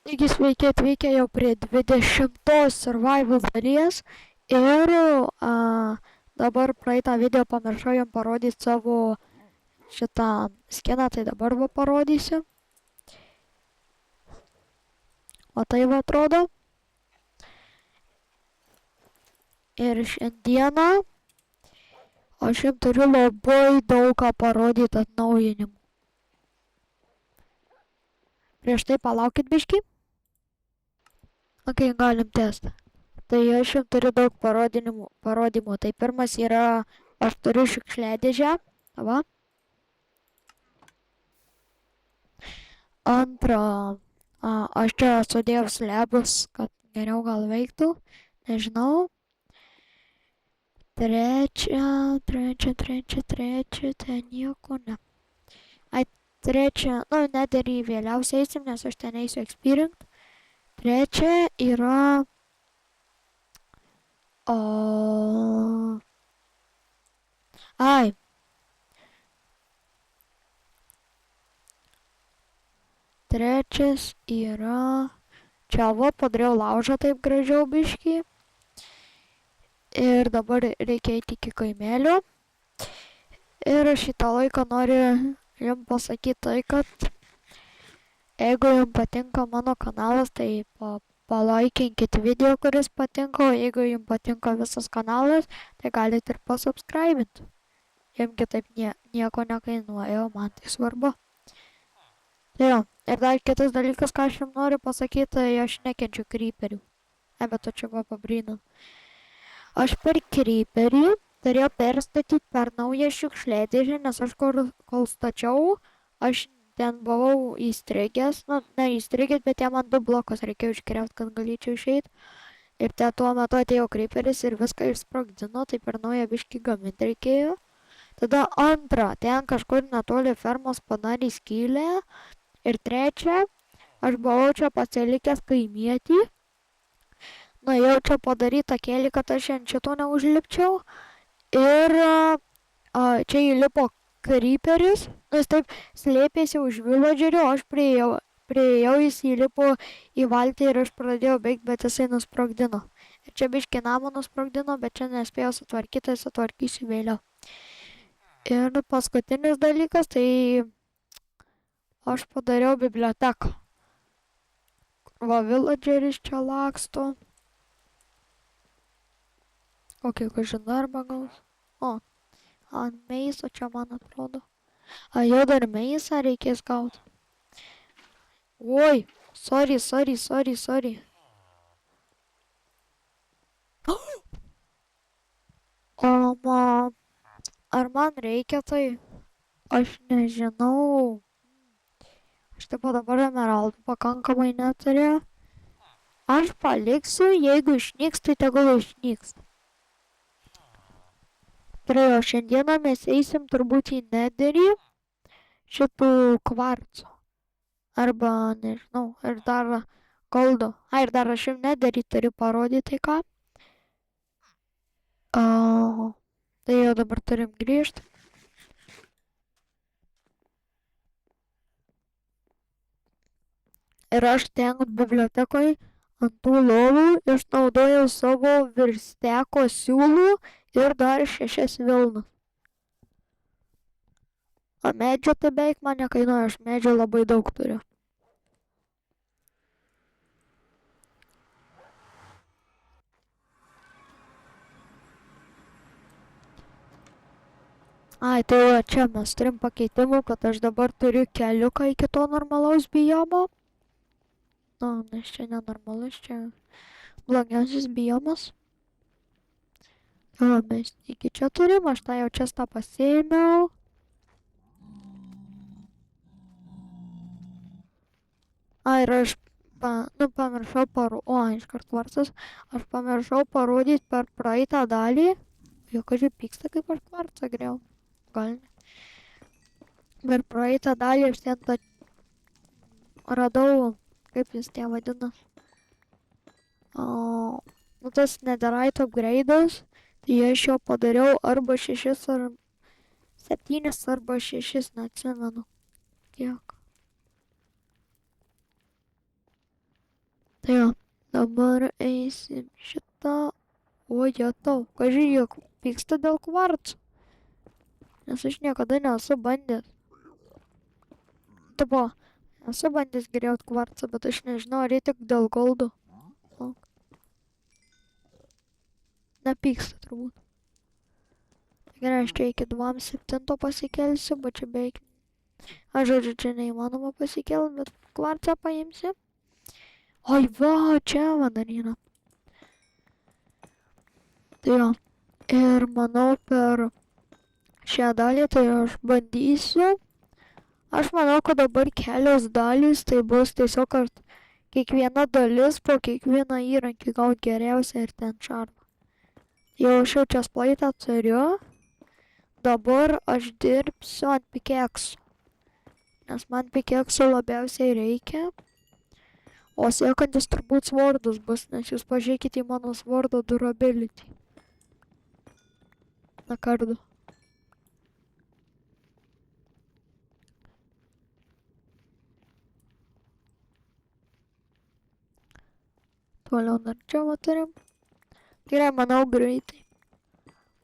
Taigi sveiki atvykę jau prie 20 survival dalies ir dabar praeitą video pamiršau jums parodyti savo šitą skiną, tai dabar va parodysiu. O tai va atrodo. Ir šiandieną aš jums turiu labai daug ką parodyti atnaujinimų. Prieš tai palaukit biškį. Ok, galim tęsti. Tai aš jums turiu daug parodymų. Tai pirmas yra, aš turiu šiukšliadėžę. Va. Antra, aš čia sudėjau slėbus, kad geriau gal veiktų. Nežinau. Trečia, tai nieko ne. Trečia, net ir į vėliausiai eisim, nes aš ten eisiu experience. Trečia yra... Trečias yra... Čia va, padariau laužą taip gražiau biškį. Ir dabar reikia eiti iki kaimelio. Ir šitą laiką noriu jums pasakyti tai, kad jeigu jums patinka mano kanalas, tai palaikinkit video, kuris patinka, o jeigu jums patinka visas kanalas, tai galite ir pasubscribinti. Jums kitaip nieko nekainuoja, o man tai svarbu. Tai jo, ir dar kitas dalykas, ką aš jums noriu pasakyti, tai aš nekenčiu creeperių. Bet to čia buvo pabrynant. Aš per creeperį turėjau perstatyti per naują šiukšliadėžę, nes aš kol stačiau, aš ten buvau įstrigęs, ne įstrigęs, bet ten man 2 blokus reikėjo iškriauti, kad galėčiau išeiti. Ir tuo metu atėjo creeperis ir viską išsprogdino, tai per naują biškį gaminti reikėjo. Tada antra, ten kažkur netoli fermos padarė skylę. Ir trečia, aš buvau čia pasilikęs kaimietį. Nuėjau čia padaryti takėlį, kad aš ant šito neužlipčiau. Ir čia įlipo creeperis. Jis taip slėpėsi už villagerio, aš priėjau, jis įlipo į valtį ir aš pradėjau bėgti, bet jisai nusprogdino. Ir čia biškį namą nusprogdino, bet čia nespėjau sutvarkyti, tai sutvarkysiu vėliau. Ir paskutinis dalykas, tai aš padariau biblioteką. Va, villageris čia laksto. Kokį kažin darbą gaus. Ant meiso čia man atrodo. Jau dar meisą reikės gauti. Oi, sorry. Ar man reikia tai? Aš nežinau. Aš taip dabar emeraldų pakankamai neturiu. Aš paliksiu, jeigu išnyks, tai tegul išnyks. Praėjo, šiandieną mes eisim turbūt į nederį šitų kvarcų. Arba, nežinau, ir dar goldo. Ir dar aš jums nederį turiu parodyti, tai ką. Tai jau dabar turim grįžti. Ir aš ten bibliotekoje ant tų lovų išnaudojau savo virsteko siūlų ir dar 6 vilnų. O medžio tai beveik man nekainuoja, aš medžio labai daug turiu. Tai va, čia mes turim pakeitimų, kad aš dabar turiu keliuką iki to normalaus biomo. Nes čia nenormalus, čia blogiausias biomas. Mes iki čia turim, aš tą jau čia pasiėmiau. Ir aš pamiršau iškart kvarcas. Aš pamiršau parodyti per praeitą dalį. Jo, kažkaip pyksta, kaip aš kvarcą griau. Gal ne. Per praeitą dalį aš ten radau, kaip jis tie vadina. Tas netherite upgrade'as, tai aš jo padariau arba 6 ar 7 arba 6, neatsimenu. Tiek. Tai jo, dabar eisim šitą. O, jetau, kažkiek pyksta dėl kvarcų. Nes aš niekada nesu bandęs. Tipo, esu bandęs geriauti kvarcą, bet aš nežinau, ar jie tik dėl goldo. Nepyksta turbūt. Gerai, aš čia iki 2.7 pasikelsiu, bet čia beveik... Aš žodžiu, čia neįmanoma pasikelti, bet kvarcą paimsiu. Oi, va, čia va dar yra. Tai jo. Ir manau per šią dalį, tai aš bandysiu. Aš manau, kad dabar kelios dalys, tai bus tiesiog, kad kiekviena dalis po kiekvieną įrankį gauti geriausią ir ten šarmą. Jau aš jau čia splaitą turiu. Dabar aš dirbsiu ant pikeksų. Nes man pikeksų labiausiai reikia. O sekantis turbūt svordas bus, nes jūs pažiūrėkite į mano svordo durability. Na kardu. Toliau dar čia va turim. Gerai, manau greitai.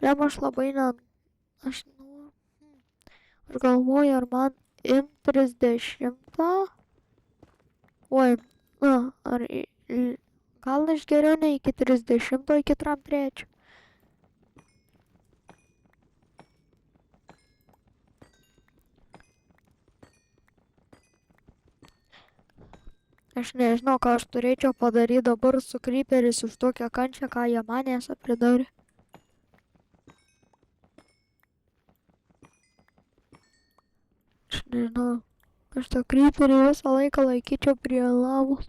Lem aš labai Aš galvoju, ar man imt 30. Oi, ar... Gal aš geriau ne iki 30, iki 3. Aš nežinau, ką aš turėčiau padaryti dabar su creeperis už tokią kančią, ką jie manęs pridarė. Aš nežinau. Aš tą creeperį visą laiką laikyčiau prie lavos.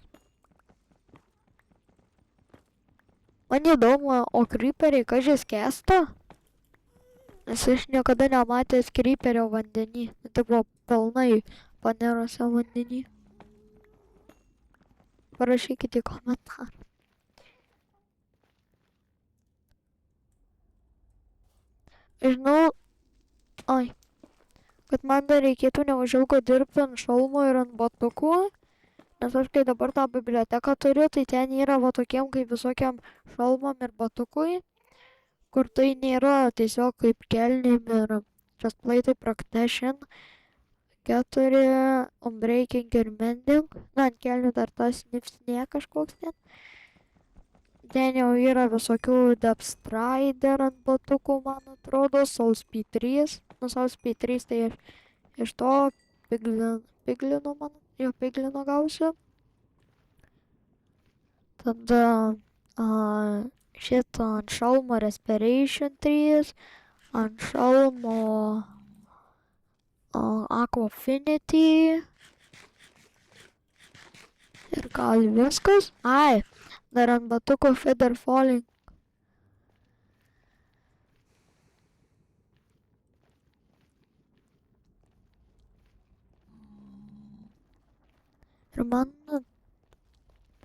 Man įdomu, o creeperiai kažkas kesta? Nes aš niekada nematęs creeperio vandenį. Tai buvo pilnai paneruose vandenį. Parašykite į komentarą. Žinau, kad man dar reikėtų neužilgo dirbti ant šalmo ir ant batukų, nes aš kai dabar tą biblioteką turiu, tai ten yra va tokiem kaip visokiam šalmam ir batukui, kur tai nėra tiesiog kaip kelnim ir chestplate'ai Practition, 4 Unbreaking ir Mending, ant kelnių dar tas nipsnė kažkoks ten. Ten jau yra visokių Depthstrider ant batukų, man atrodo, Soul Speed 3. Nu, Soul Speed 3 tai iš to piglino gausiu. Tada šitą ant šalmo Respiration 3, ant šalmo Aquafinity. Ir gal viskas? Dar ant batuko Feather Falling. Ir man...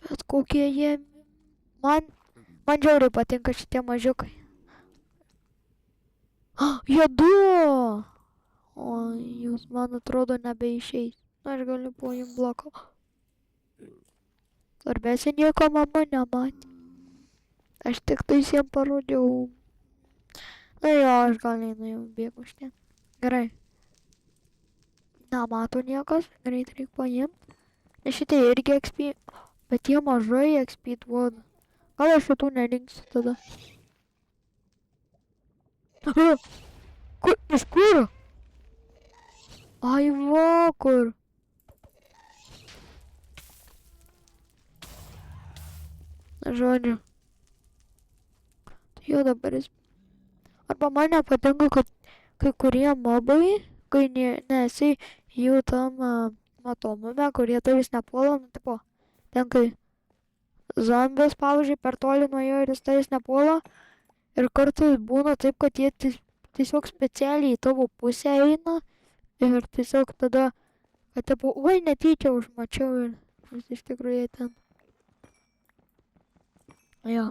Bet kokie jie... Man žiauriai patinka šitie mažiukai. Jie du! O jūs, man atrodo, nebeišeis. Aš galiu po jum bloką. Svarbiausia, nieko mama nematė. Aš tik tais jiem parodžiau. Na jo, aš gal neinu jau bėgu iš ten. Gerai. Nemato niekas, greit reikia paimti. Nes šitie irgi XP, bet jie mažai XP duoda. Gal aš šitų nelinksiu tada. Kur? Iš kur? Ai va, kur? Žodžiu. Tai jau dabar jis... Arba man nepatinka, kad kai kurie mobai, kai nesi jų tam matomume, kurie tavęs nepuola, nu tipo, ten kai zombis, pavyzdžiui, per toli nuo jo ir jis tavęs nepuola, ir kartais būna taip, kad jie tiesiog specialiai į tavo pusę eina, ir tiesiog tada, kad tipo, oi, netyčia užmačiau ir iš tikrųjų ten. Jo.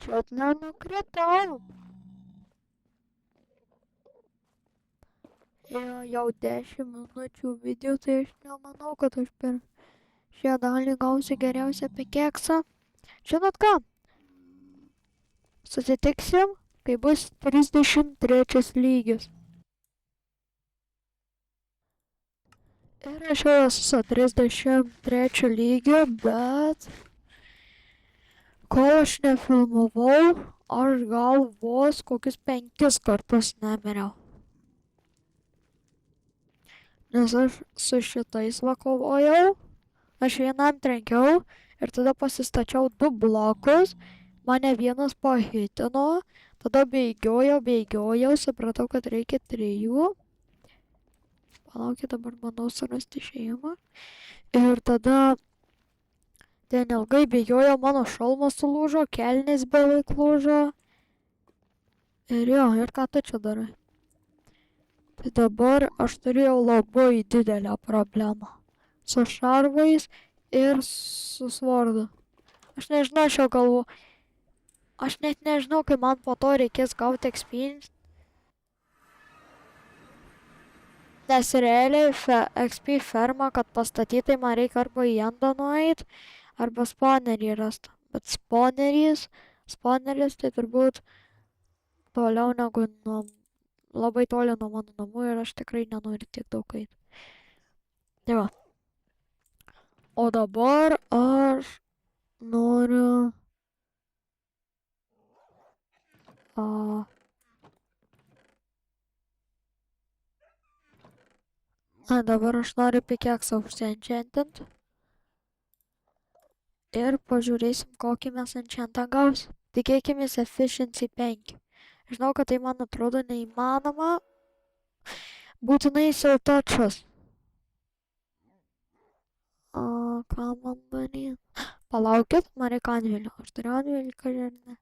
Bet nenukritau. Jau 10 minučių video, tai aš nemanau, kad aš per šią dalį gausiu geriausią pikeksą. Žinot ką? Susitiksim, kai bus 33 lygis. Ir aš jau esu su 33 lygiu, bet kol aš nefilmavau, aš gal vos kokius 5 kartus nemiriau. Nes aš su šitais vakovojau, aš vienam trenkiau ir tada pasistačiau 2 blokus, mane vienas pahitino, tada bėgiojau, supratau, kad reikia 3. Palaukit, dabar bandau surasti išėjimą. Ir tada ten ilgai bėgiojo, mano šalmas sulūžo, kelnis beveik lūžo. Ir jo, ir ką tu čia darai? Tai dabar aš turėjau labai didelę problemą. Su šarvais ir su svardu. Aš nežinau, aš jau galvoju. Aš net nežinau, kai man po to reikės gauti experience. Nes realiai XP fermą, kad pastatytai man reikia arba į endą nueit, arba spawnerį rasti. Bet spawneris tai turbūt toliau negu labai toli nuo mano namų ir aš tikrai nenoriu tiek daug eiti. Tai va. O dabar aš noriu... Dabar aš noriu pikeksą užsienchantint. Ir pažiūrėsim, kokį mes enchantą gausim. Tikėkimės efficiency 5. Žinau, kad tai man atrodo neįmanoma. Būtinai siltačas. Ką man daryti? Palaukit, man reikia anvilio. Aš turiu anvilį, kažkai ne.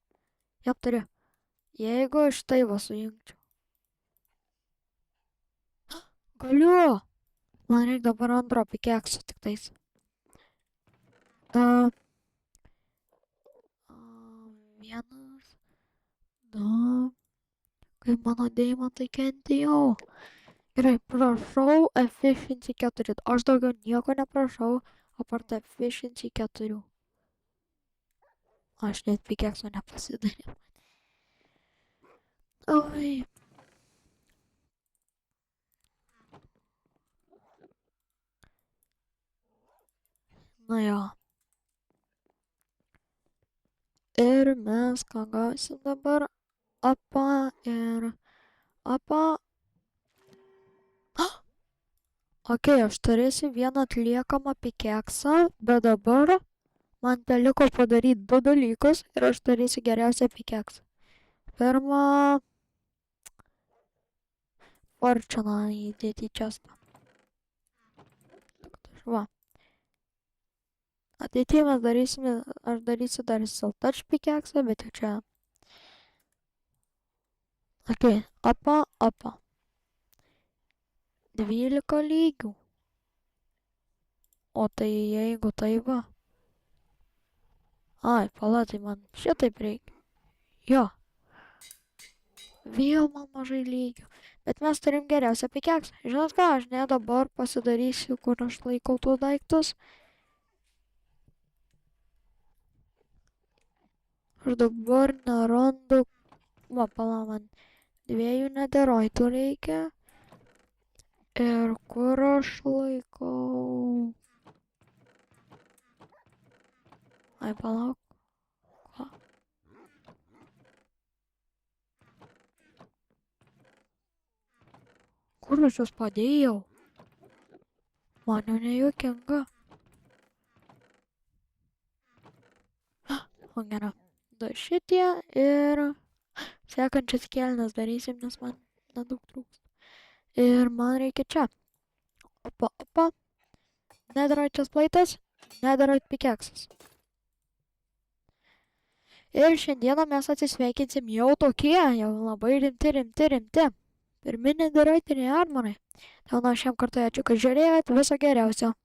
Jop, turiu. Jeigu aš tai va sujungčiau. Galiu! Man reikia dabar antro pikeksų tik tais. Vienas, 2. Kaip mano deimantai kentėjau. Gerai, prašau efficiency 4. Aš daugiau nieko neprašau, apart efficiency 4. Aš net pikekso nepasidariau. Oi. Na jo. Ir mes ką gausim dabar? Apa ir apa. Ok, aš turėsiu vieną atliekamą pikeksą, bet dabar man teliko padaryti 2 dalykus ir aš turėsiu geriausią pikeksą. Pirma, fortuną įdėti į čestą. Va. Ateityje mes darysime, aš darysiu dar siltouch pikeksą, bet jau čia. Ok, apa. 12 lygių. O tai jeigu tai va. Ai, pala, tai man šitaip reikia. Jo. Vėl man mažai lygių. Bet mes turim geriausią pikeksą. Žinot ką, aš ne dabar pasidarysiu, kur aš laikau tų daiktus. Aš dabar nerandu. Va, pala, man 2 nederoitų reikia. Ir kur aš laikau? Ai, palauk. Ką? Kur aš juos padėjau? Man jau nejuokinga. O gerai. 2 šitie ir sekančias kelnes darysim, nes man nedaug trūks. Ir man reikia čia. Opa. Netherite plaitas, netherite pikeksas. Ir šiandieną mes atsisveikinsim jau tokie, jau labai rimti. Pirmi netherite armorai. Tai nuo šiam kartui ačiū, kad žiūrėjot, viso geriausio.